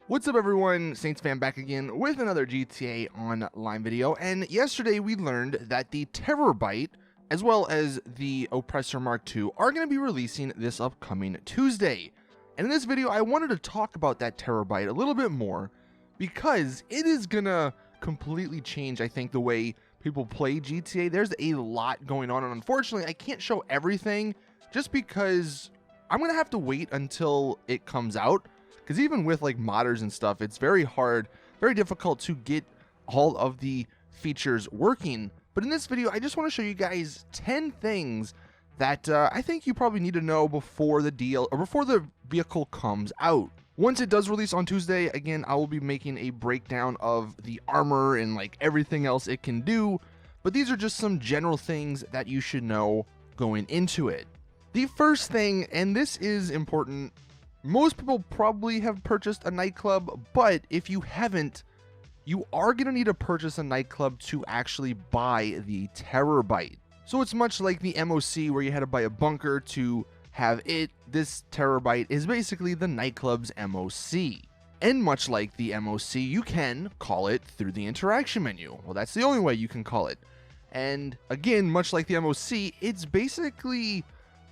What's up everyone, Saintsfan back again with another GTA Online video, and yesterday we learned that the Terrorbyte as well as the Oppressor Mark II are going to be releasing this upcoming Tuesday. And in this video I wanted to talk about that Terrorbyte a little bit more because it is going to completely change, I think, the way people play GTA. There's a lot going on, and unfortunately I can't show everything just because I'm going to have to wait until it comes out. Because even with like modders and stuff, it's very hard, very difficult to get all of the features working. But in this video, I just want to show you guys 10 things that I think you probably need to know before the deal or before the vehicle comes out. Once it does release on Tuesday, again, I will be making a breakdown of the armor and like everything else it can do. But these are just some general things that you should know going into it. The first thing, and this is important, most people probably have purchased a nightclub, but if you haven't, you are going to need to purchase a nightclub to actually buy the Terrorbyte. So it's much like the MOC where you had to buy a bunker to have it. This Terrorbyte is basically the nightclub's MOC. And much like the MOC, you can call it through the interaction menu. Well, that's the only way you can call it. And again, much like the MOC, it's basically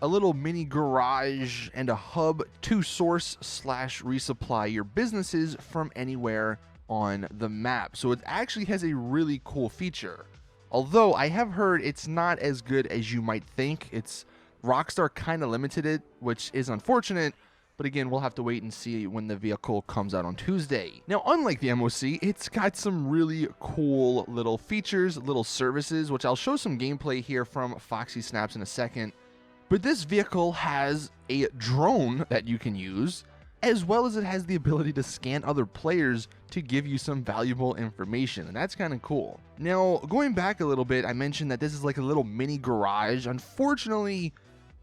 a little mini garage and a hub to source / resupply your businesses from anywhere on the map. So it actually has a really cool feature. Although I have heard it's not as good as you might think. It's Rockstar kind of limited it, which is unfortunate. But again, we'll have to wait and see when the vehicle comes out on Tuesday. Now, unlike the MOC, it's got some really cool little features, little services, which I'll show some gameplay here from Foxy Snaps in a second. But this vehicle has a drone that you can use, as well as it has the ability to scan other players to give you some valuable information, and that's kind of cool. Now, going back a little bit, I mentioned that this is like a little mini garage. Unfortunately,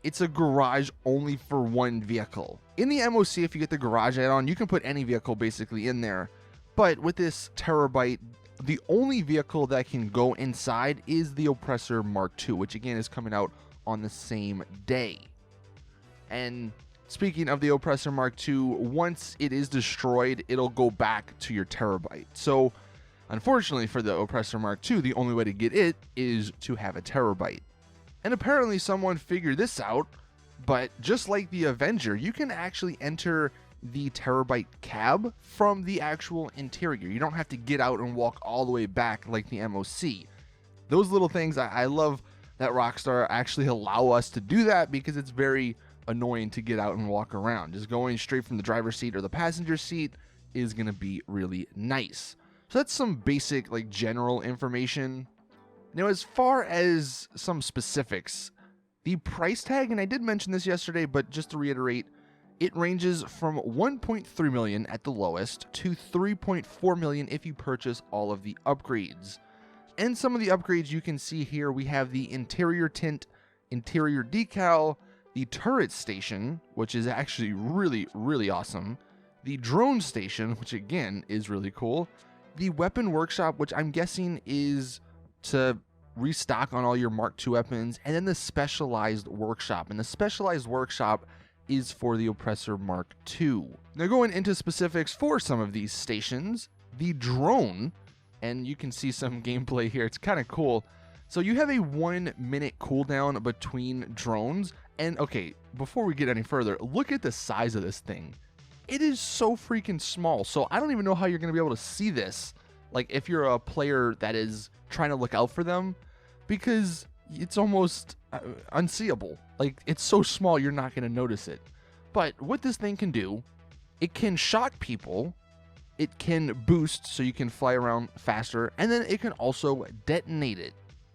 it's a garage only for one vehicle. In the MOC, if you get the garage add-on, you can put any vehicle basically in there. But with this Terrorbyte, the only vehicle that can go inside is the Oppressor Mark II, which again is coming out on the same day. And speaking of the Oppressor Mark II, once it is destroyed, it'll go back to your Terrorbyte. So unfortunately for the Oppressor Mark II, the only way to get it is to have a Terrorbyte. And apparently someone figured this out, but just like the Avenger, you can actually enter the Terrorbyte cab from the actual interior. You don't have to get out and walk all the way back like the MOC. Those little things, I love that Rockstar actually allow us to do that, because it's very annoying to get out and walk around. Just going straight from the driver's seat or the passenger seat is going to be really nice. So that's some basic, like, general information. Now, as far as some specifics, the price tag, and I did mention this yesterday, but just to reiterate, it ranges from 1.3 million at the lowest to 3.4 million if you purchase all of the upgrades. And some of the upgrades you can see here, we have the interior tint, interior decal, the turret station, which is actually really awesome, the drone station, which again is really cool, the weapon workshop, which I'm guessing is to restock on all your Mark II weapons, and then the specialized workshop. And the specialized workshop is for the Oppressor Mark II. Now, going into specifics for some of these stations, the drone, and you can see some gameplay here, it's kind of cool. So you have a 1 minute cooldown between drones, and okay, before we get any further, look at the size of this thing. It is so freaking small, so I don't even know how you're going to be able to see this, like if you're a player that is trying to look out for them, because it's almost unseeable. Like, it's so small you're not going to notice it. But what this thing can do, it can shock people, it can boost so you can fly around faster, and then it can also detonate it.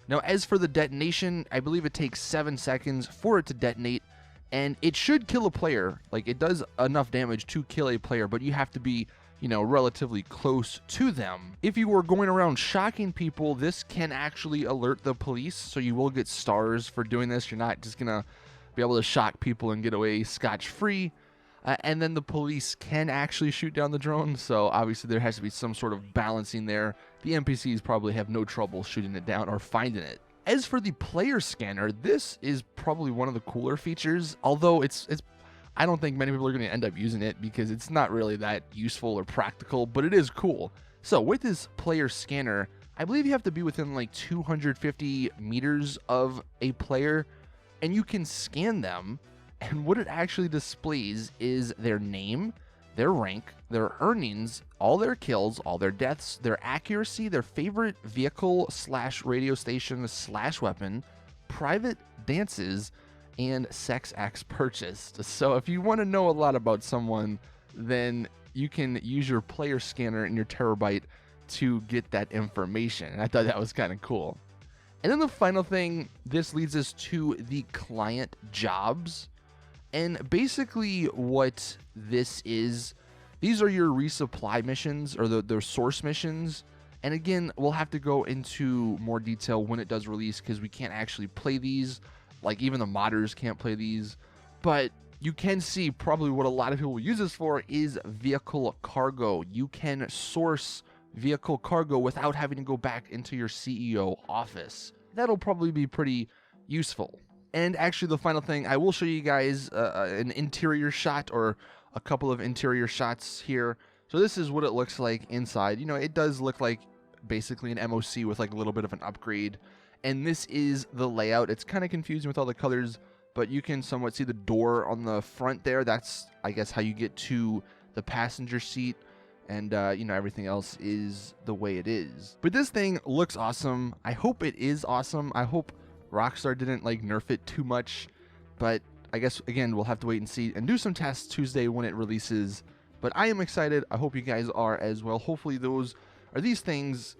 Now, as for the detonation, I believe it takes 7 seconds for it to detonate, and it should kill a player. Like, it does enough damage to kill a player, but you have to be, you know, relatively close to them. If you were going around shocking people, this can actually alert the police, so you will get stars for doing this. You're not just gonna be able to shock people and get away scotch-free. And then the police can actually shoot down the drone, so obviously there has to be some sort of balancing there. The NPCs probably have no trouble shooting it down or finding it. As for the player scanner, this is probably one of the cooler features, although it's I don't think many people are going to end up using it because it's not really that useful or practical, but it is cool. So with this player scanner, I believe you have to be within like 250 meters of a player, and you can scan them, and what it actually displays is their name, their rank, their earnings, all their kills, all their deaths, their accuracy, their favorite vehicle / radio station / weapon, private dances, and sex acts purchased. So if you want to know a lot about someone, then you can use your player scanner in your Terrorbyte to get that information. And I thought that was kind of cool. And then the final thing, this leads us to the client jobs. And basically what this is, these are your resupply missions, or the source missions. And again, we'll have to go into more detail when it does release, because we can't actually play these. Like, even the modders can't play these. But you can see probably what a lot of people will use this for is vehicle cargo. You can source vehicle cargo without having to go back into your CEO office. That'll probably be pretty useful. And actually, the final thing, I will show you guys an interior shot, or a couple of interior shots here. So this is what it looks like inside. You know, it does look like basically an MOC with like a little bit of an upgrade. And this is the layout. It's kind of confusing with all the colors, but you can somewhat see the door on the front there. That's, I guess, how you get to the passenger seat. And, you know, everything else is the way it is. But this thing looks awesome. I hope it is awesome. I hope Rockstar didn't, like, nerf it too much. But I guess, again, we'll have to wait and see and do some tests Tuesday when it releases. But I am excited. I hope you guys are as well. Hopefully these things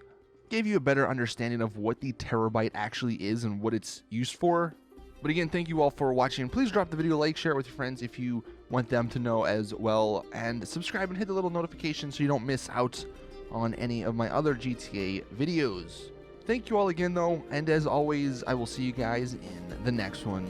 gave you a better understanding of what the Terrorbyte actually is and what it's used for. But again, thank you all for watching. Please drop the video a like, share it with your friends if you want them to know as well, and subscribe and hit the little notification so you don't miss out on any of my other GTA videos. Thank you all again though, and as always, I will see you guys in the next one.